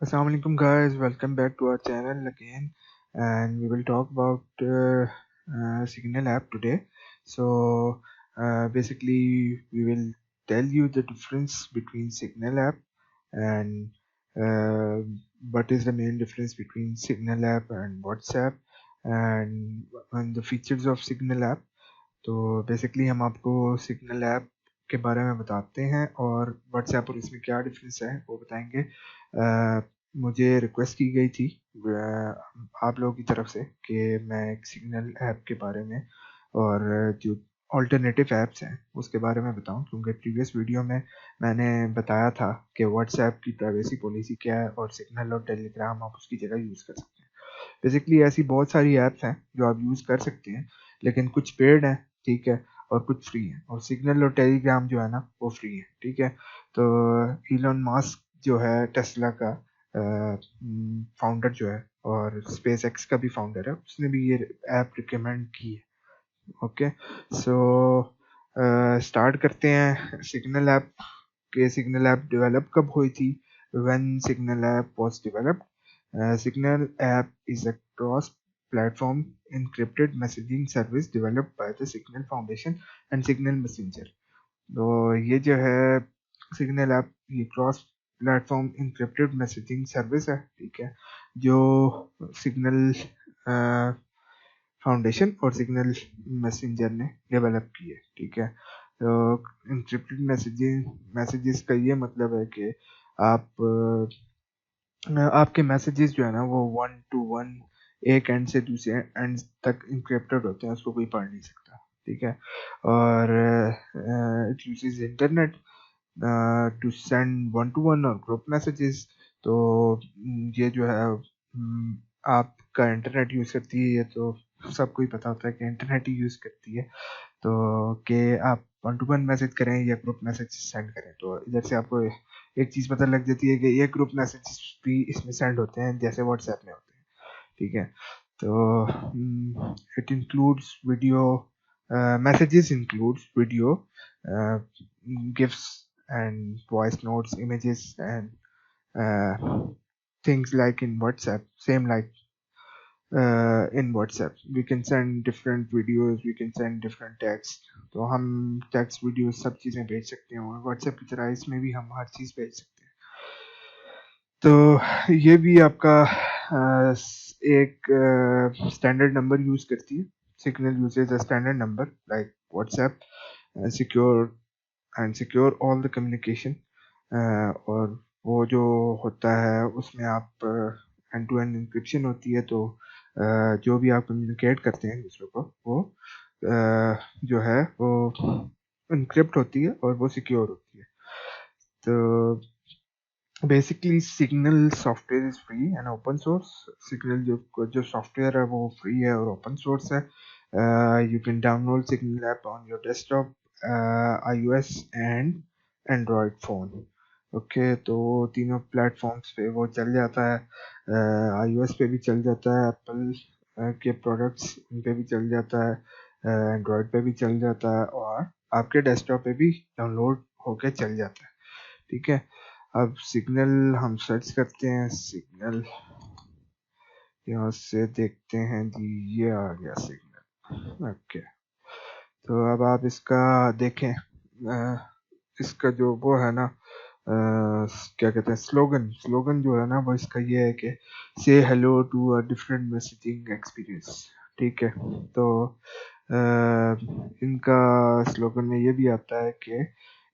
Assalamu alaikum guys, welcome back to our channel again, and we will talk about Signal app today. So basically we will tell you the difference between Signal app and uh, what is the main difference between Signal app and WhatsApp, and the features of Signal app. तो basically हम आपको signal app के बारे में बताते हैं और WhatsApp और इसमें क्या डिफरेंस है वो बताएंगे। मुझे रिक्वेस्ट की गई थी आप लोगों की तरफ से कि मैं एक सिग्नल ऐप के बारे में और जो ऑल्टरनेटिव ऐप्स हैं उसके बारे में बताऊं, क्योंकि प्रीवियस वीडियो में मैंने बताया था कि व्हाट्सएप की प्राइवेसी पॉलिसी क्या है और सिग्नल और टेलीग्राम आप उसकी जगह यूज़ कर सकते हैं। बेसिकली ऐसी बहुत सारी ऐप्स हैं जो आप यूज़ कर सकते हैं, लेकिन कुछ पेड हैं, ठीक है, और कुछ फ्री है। और सिग्नल और टेलीग्राम जो है ना वो फ्री है, ठीक है। तो इलॉन मस्क जो है टेस्ला का फाउंडर जो है और स्पेस एक्स का भी फाउंडर है, उसने भी ये ऐप रिकमेंड की है। ओके, सो स्टार्ट करते हैं सिग्नल ऐप के। सिग्नल ऐप डेवलप कब हुई थी? When signal app was developed, signal app is a cross platform encrypted messaging service developed by the Signal Foundation and Signal Messenger। तो ये जो है सिग्नल ऐप, ये cross platform encrypted messaging service है, ठीक है, जो सिग्नल फाउंडेशन और सिग्नल मैसेंजर ने डेवलप की है, ठीक है। तो इंक्रिप्टेड मैसेजेस का ये मतलब है कि आप आपके मैसेजेस जो है ना वो 1 to 1 एक एंड से दूसरे एंड तक इंक्रिप्टेड होते हैं, उसको कोई पढ़ नहीं सकता, ठीक है। और it uses internet to send 1 to 1 और ग्रुप मैसेजेस। तो ये जो है आपका इंटरनेट यूज़ करती है, ये तो सबको ही पता होता है कि इंटरनेट ही यूज़ करती है। तो कि आप 1 to 1 मैसेज करें या ग्रुप मैसेज सेंड करें, तो इधर से आपको एक चीज़ पता लग जाती है कि ये ग्रुप मैसेज भी इसमें सेंड होते हैं जैसे व्हाट्सएप में होते हैं, ठीक है। तो it includes video messages includes video, gifs and voice notes, images and things like in WhatsApp, same like in WhatsApp we can send different videos, we can send different text। तो हम text video सब चीज़ें भेज सकते हैं और WhatsApp की तरह इसमें भी हम हर चीज़ भेज सकते हैं। तो ये भी आपका एक स्टैंडर्ड नंबर यूज़ करती है। Signal usage a standard number like WhatsApp, secure all the communication. और वो जो होता है उसमें आप एंड टू एंड इंक्रिप्शन होती है, तो जो भी आप कम्युनिकेट करते हैं दूसरों को वो जो है वो इनक्रिप्ट होती है और वो सिक्योर होती है। तो basically signal software is free and open source. Signal जो सॉफ्टवेयर है वो फ्री है और ओपन सोर्स है। You can download signal app on your desktop, iOS and Android phone. Okay, तो तीनों प्लेटफॉर्म्स पे वो चल जाता है। iOS पे भी चल जाता है, एप्पल के प्रोडक्ट्स उन पे भी चल जाता है, एंड्रॉयड पे भी चल जाता है और आपके डेस्कटॉप पे भी डाउनलोड होके चल जाता है, ठीक है। अब सिग्नल हम सर्च करते हैं, सिग्नल यहाँ से देखते हैं जी, ये आ गया सिग्नल। ओके, तो अब आप इसका देखें, इसका जो वो है ना, क्या कहते हैं, स्लोगन स्लोगन जो है ना वो इसका ये है कि say hello to a different messaging experience, ठीक है। तो इनका स्लोगन में ये भी आता है कि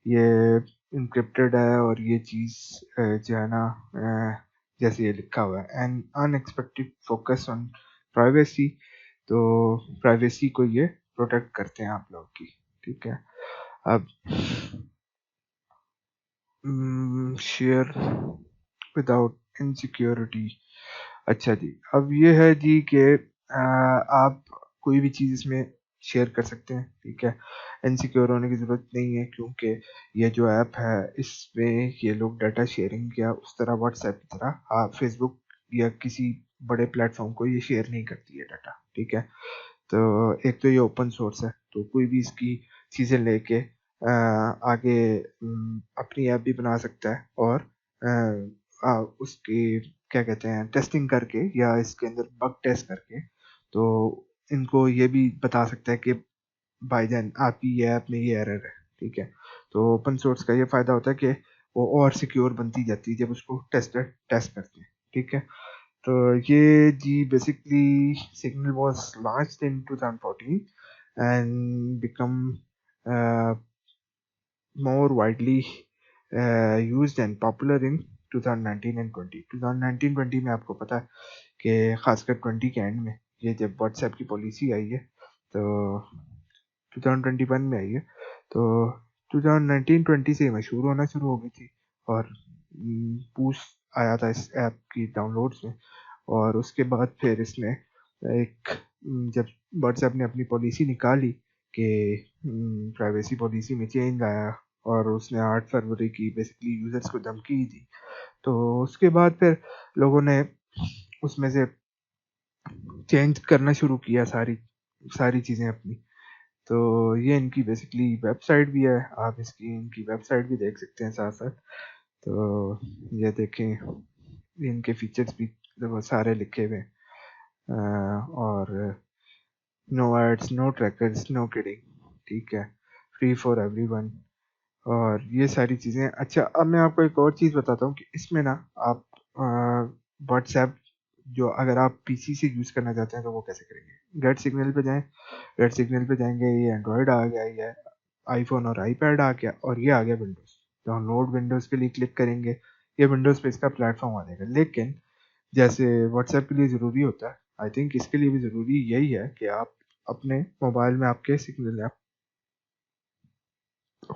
ये इंक्रिप्टेड है और ये चीज़ जो है ना जैसे ये लिखा हुआ है N unexpected focus on privacy. तो प्राइवेसी को ये प्रोटेक्ट करते हैं आप लोग की, ठीक है। अब शेयर विदाउट इनसिक्योरिटी। अच्छा जी, अब ये है जी कि आप कोई भी चीज़ इसमें शेयर कर सकते हैं, ठीक है। इनसिक्योर होने की ज़रूरत नहीं है, क्योंकि ये जो ऐप है इसमें ये लोग डाटा शेयरिंग या उस तरह व्हाट्सएप की तरह फेसबुक या किसी बड़े प्लेटफॉर्म को ये शेयर नहीं करती है डाटा, ठीक है। तो एक तो ये ओपन सोर्स है, तो कोई भी इसकी चीज़ें लेके आगे अपनी ऐप भी बना सकता है और उसकी क्या कहते हैं टेस्टिंग करके या इसके अंदर बग टेस्ट करके तो इनको ये भी बता सकता है कि भाईजान आपकी ये ऐप में ये एरर है। ठीक है, तो ओपन सोर्स का ये फायदा होता है कि वो और सिक्योर बनती जाती है जब उसको टेस्टर टेस्ट करते हैं। ठीक है, तो ये जी basically signal was launched in 2014 and become more widely used and popular in 2019 and 20 2019-20 में आपको पता है कि खासकर 20 के एंड में ये जब व्हाट्सएप की पॉलिसी आई है तो 2021 में आई है, तो 2019-20 से मशहूर होना शुरू हो गई थी और पूछ आया था इस ऐप की डाउनलोड्स में। और उसके बाद फिर इसने एक जब व्हाट्सएप ने अपनी पॉलिसी निकाली कि प्राइवेसी पॉलिसी में चेंज आया और उसने 8 फरवरी की बेसिकली यूजर्स को धमकी दी, तो उसके बाद फिर लोगों ने उसमें से चेंज करना शुरू किया सारी सारी चीज़ें अपनी। तो ये इनकी बेसिकली वेबसाइट भी है, आप इसकी इनकी वेबसाइट भी देख सकते हैं साथ साथ। तो ये देखें, इनके फीचर्स भी बहुत सारे लिखे हुए हैं और no ads, no trackers, no kidding. ठीक है, फ्री फॉर एवरीवन और ये सारी चीज़ें। अच्छा, अब मैं आपको एक और चीज़ बताता हूँ कि इसमें ना आप व्हाट्सएप जो अगर आप पीसी से यूज़ करना चाहते हैं तो वो कैसे करेंगे। गेट सिग्नल पे जाएं, गेट सिग्नल पे जाएंगे, ये एंड्रॉयड आ गया, ये आईफोन और आईपैड आ गया और ये आ गया विंडोज़। डाउनलोड विंडोज़ के लिए क्लिक करेंगे, ये विंडोज़ पे इसका प्लेटफॉर्म आ जाएगा। लेकिन जैसे व्हाट्सएप के लिए ज़रूरी होता है, आई थिंक इसके लिए भी ज़रूरी यही है कि आप अपने मोबाइल में आपके सिग्नल ऐप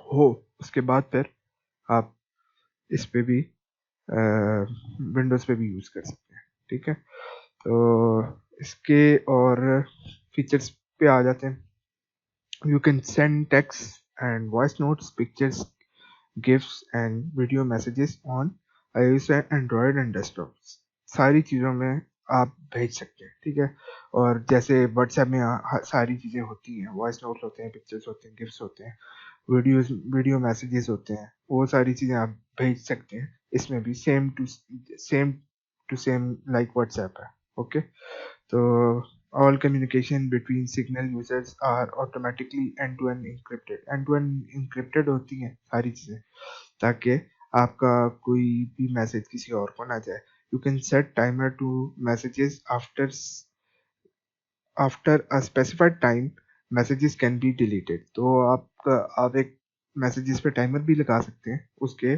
हो, उसके बाद फिर आप इस पे भी विंडोज़ पे भी यूज़ कर सकते हैं। ठीक है, तो इसके और फीचर्स पे आ जाते हैं। You can send text and voice notes, pictures, gives and video messages on iOS and Android and desktop. सारी चीज़ों में आप भेज सकते हैं। ठीक है, और जैसे व्हाट्सएप में सारी चीज़ें होती हैं, वॉइस नोट होते हैं, पिक्चर्स होते हैं, गिफ्स होते हैं, वीडियो मैसेजेस होते हैं, वो सारी चीज़ें आप भेज सकते हैं। इसमें भी सेम लाइक व्हाट्सएप है। ओके, तो all communication between signal users are automatically end to end encrypted होती हैं सारी चीज़ें, ताकि आपका कोई भी मैसेज किसी और को ना जाए। You can set timer to messages after a specified time messages can be deleted। तो आप एक मैसेजेस पे टाइमर भी लगा सकते हैं, उसके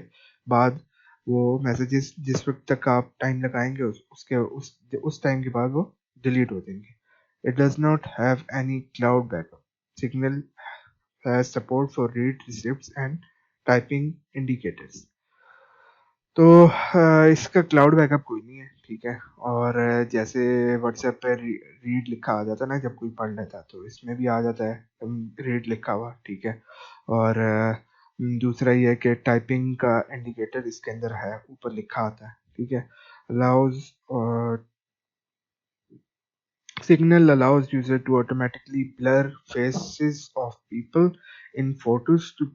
बाद वो मैसेजेस जिस वक्त तक आप टाइम लगाएंगे उस टाइम के बाद वो डिलीट हो जाएंगे। It does not have any cloud backup. Signal has support for read receipts and typing indicators। तो इसका क्लाउड बैकअप कोई नहीं है। ठीक है, और जैसे व्हाट्सएप पे रीड लिखा आ जाता है ना जब कोई पढ़ लेता है, तो इसमें भी आ जाता है रीड लिखा हुआ। ठीक है, और दूसरा ये है कि टाइपिंग का इंडिकेटर इसके अंदर है, ऊपर लिखा आता है। ठीक है, allows Signal allows user to automatically blur faces of people in photos to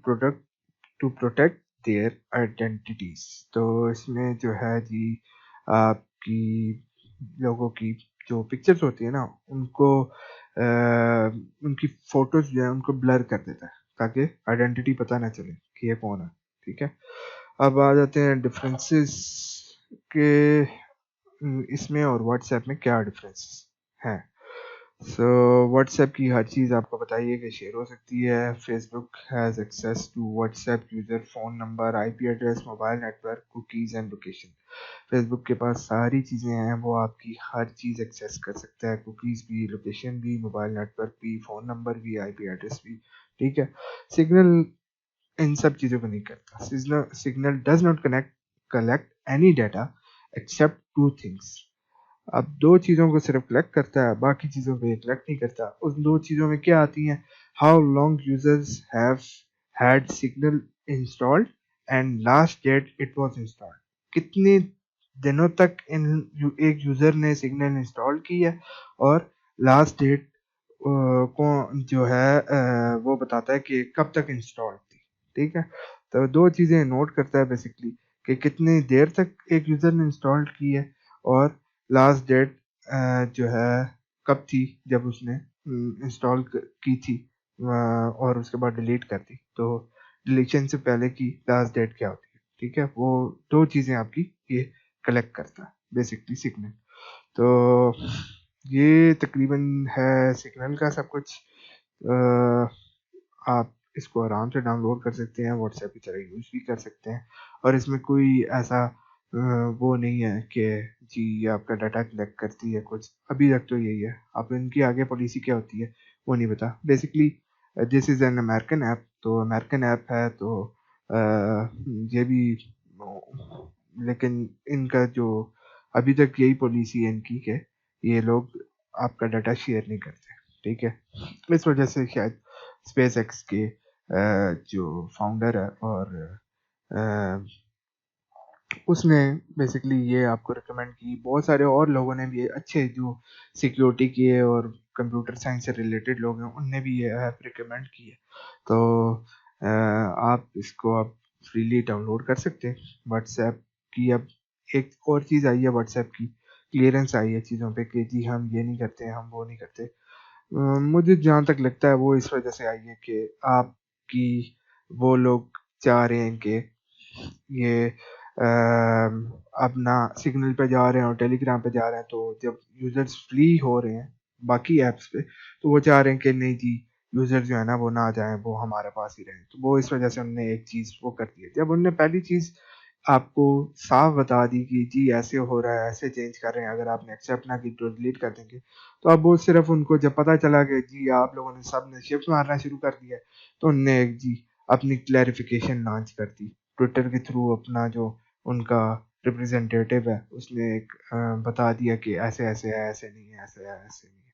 protect their identities। तो इसमें जो है जी आपकी लोगों की जो पिक्चर्स होती है ना उनको उनकी फोटोज जो है उनको ब्लर कर देता है ताकि आइडेंटिटी पता ना चले कि ये कौन है। ठीक है, अब आ जाते हैं डिफरेंसेस के इसमें और व्हाट्सएप में क्या डिफरेंसेस हैं। सो व्हाट्सएप की हर चीज़ आपको बताइए कि शेयर हो सकती है। Facebook has access to WhatsApp user phone number, IP address, mobile network, cookies and location. Facebook के पास सारी चीज़ें हैं, वो आपकी हर चीज़ एक्सेस कर सकता है, कुकीज़ भी, लोकेशन भी, मोबाइल नेटवर्क भी, फ़ोन नंबर भी, आईपी एड्रेस भी। ठीक है, सिग्नल इन सब चीज़ों को नहीं करता। Signal does not collect any data except two things. अब दो चीज़ों को सिर्फ कलेक्ट करता है, बाकी चीज़ों को ये कलेक्ट नहीं करता। उस दो चीज़ों में क्या आती हैं, how long users have had Signal installed and last date it was installed. कितने दिनों तक एक यूज़र ने सिग्नल इंस्टॉल की है और लास्ट डेट को जो है वो बताता है कि कब तक इंस्टॉल थी। ठीक है, तो दो चीज़ें नोट करता है बेसिकली कि कितनी देर तक एक यूज़र ने इंस्टॉल की है और लास्ट डेट जो है कब थी जब उसने इंस्टॉल की थी और उसके बाद डिलीट कर दी। तो डिलीशन से पहले की लास्ट डेट क्या होती है, ठीक है, वो दो चीज़ें आपकी ये कलेक्ट करता है बेसिकली सिग्नल। तो ये तकरीबन है सिग्नल का सब कुछ। आप इसको आराम से डाउनलोड कर सकते हैं, व्हाट्सएप की तरह यूज़ भी कर सकते हैं। और इसमें कोई ऐसा वो नहीं है कि जी ये आपका डाटा कलेक्ट करती है कुछ, अभी तक तो यही है। अब इनकी आगे पॉलिसी क्या होती है वो नहीं पता। Basically this is an American app, तो अमेरिकन ऐप है तो ये भी, लेकिन इनका जो अभी तक यही पॉलिसी है इनकी कि ये लोग आपका डाटा शेयर नहीं करते, ठीक है। इस वजह से शायद स्पेस एक्स के जो फाउंडर है और अ, उसने बेसिकली ये आपको रिकमेंड की। बहुत सारे और लोगों ने भी अच्छे जो सिक्योरिटी के और कंप्यूटर साइंस से रिलेटेड लोग हैं उनने भी ये ऐप रिकमेंड की है। तो आप इसको आप फ्रीली डाउनलोड कर सकते हैं। व्हाट्सएप की अब एक और चीज़ आई है, व्हाट्सएप की क्लियरेंस आई है चीज़ों पे कि जी हम ये नहीं करते, हम वो नहीं करते। मुझे जहाँ तक लगता है वो इस वजह से आई है कि आपकी वो लोग चाह रहे हैं कि ये अपना सिग्नल पे जा रहे हैं और टेलीग्राम पे जा रहे हैं, तो जब यूजर्स फ्री हो रहे हैं बाकी ऐप्स पे तो वो चाह रहे हैं कि नहीं जी यूजर जो है ना वो ना जाएं, वो हमारे पास ही रहें। तो वो इस वजह से उनने एक चीज़ वो कर दी है। जब उनने पहली चीज़ आपको साफ बता दी कि जी ऐसे हो रहा है, ऐसे चेंज कर रहे हैं, अगर आपने एक्सेप्ट ना की तो डिलीट कर देंगे। तो अब वो सिर्फ उनको जब पता चला कि जी आप लोगों ने सब ने शिफ्ट मारना शुरू कर दिया है, तो उनने एक जी अपनी क्लैरिफिकेशन लॉन्च कर दी ट्विटर के थ्रू। अपना जो उनका रिप्रेजेंटेटिव है उसने एक बता दिया कि ऐसे ऐसे है, ऐसे नहीं है, ऐसे है, ऐसे नहीं है।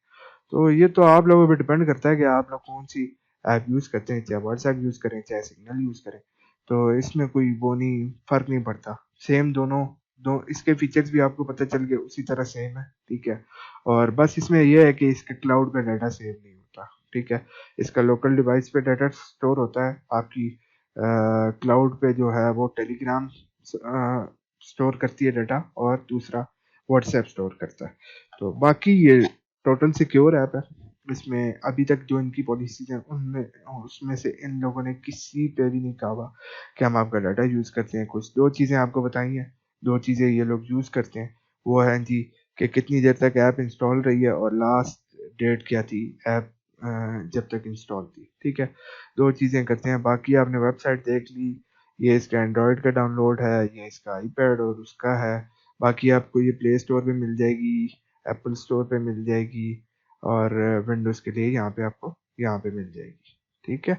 तो ये तो आप लोगों पे डिपेंड करता है कि आप लोग कौन सी ऐप यूज़ करते हैं, चाहे व्हाट्सएप यूज़ करें चाहे सिग्नल यूज़ करें। तो इसमें कोई वो नहीं, फ़र्क नहीं पड़ता। सेम दोनों दो इसके फीचर्स भी आपको पता चल गए उसी तरह सेम है, ठीक है। और बस इसमें यह है कि इसके क्लाउड पे डाटा सेव नहीं होता, ठीक है। इसका लोकल डिवाइस पे डाटा स्टोर होता है, आपकी क्लाउड पे जो है वो टेलीग्राम स्टोर करती है डाटा और दूसरा व्हाट्सएप स्टोर करता है। तो बाकी ये टोटल सिक्योर ऐप है। इसमें अभी तक जो इनकी पॉलिसीज हैं उनमें उसमें से इन लोगों ने किसी पे भी नहीं कहा हुआ कि हम आपका डाटा यूज़ करते हैं। कुछ दो चीज़ें आपको बताई हैं, दो चीज़ें ये लोग यूज़ करते हैं। वो है जी कि कितनी देर तक ऐप इंस्टॉल रही है और लास्ट डेट क्या थी ऐप जब तक इंस्टॉल थी, ठीक है। दो चीज़ें करते हैं। बाकी आपने वेबसाइट देख ली, ये इसका एंड्रॉयड का डाउनलोड है, ये इसका आईपैड और उसका है। बाकी आपको ये प्ले स्टोर पे मिल जाएगी, एप्पल स्टोर पे मिल जाएगी और विंडोज़ के लिए यहाँ पे आपको यहाँ पे मिल जाएगी, ठीक है।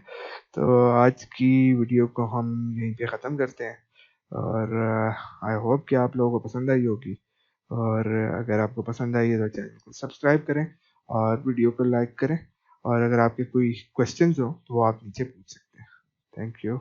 तो आज की वीडियो को हम यहीं पे ख़त्म करते हैं और आई होप कि आप लोगों को पसंद आई होगी। और अगर आपको पसंद आई है तो चैनल को सब्सक्राइब करें और वीडियो को लाइक करें। और अगर आपके कोई क्वेश्चंस हो तो वो आप नीचे पूछ सकते हैं। Thank you.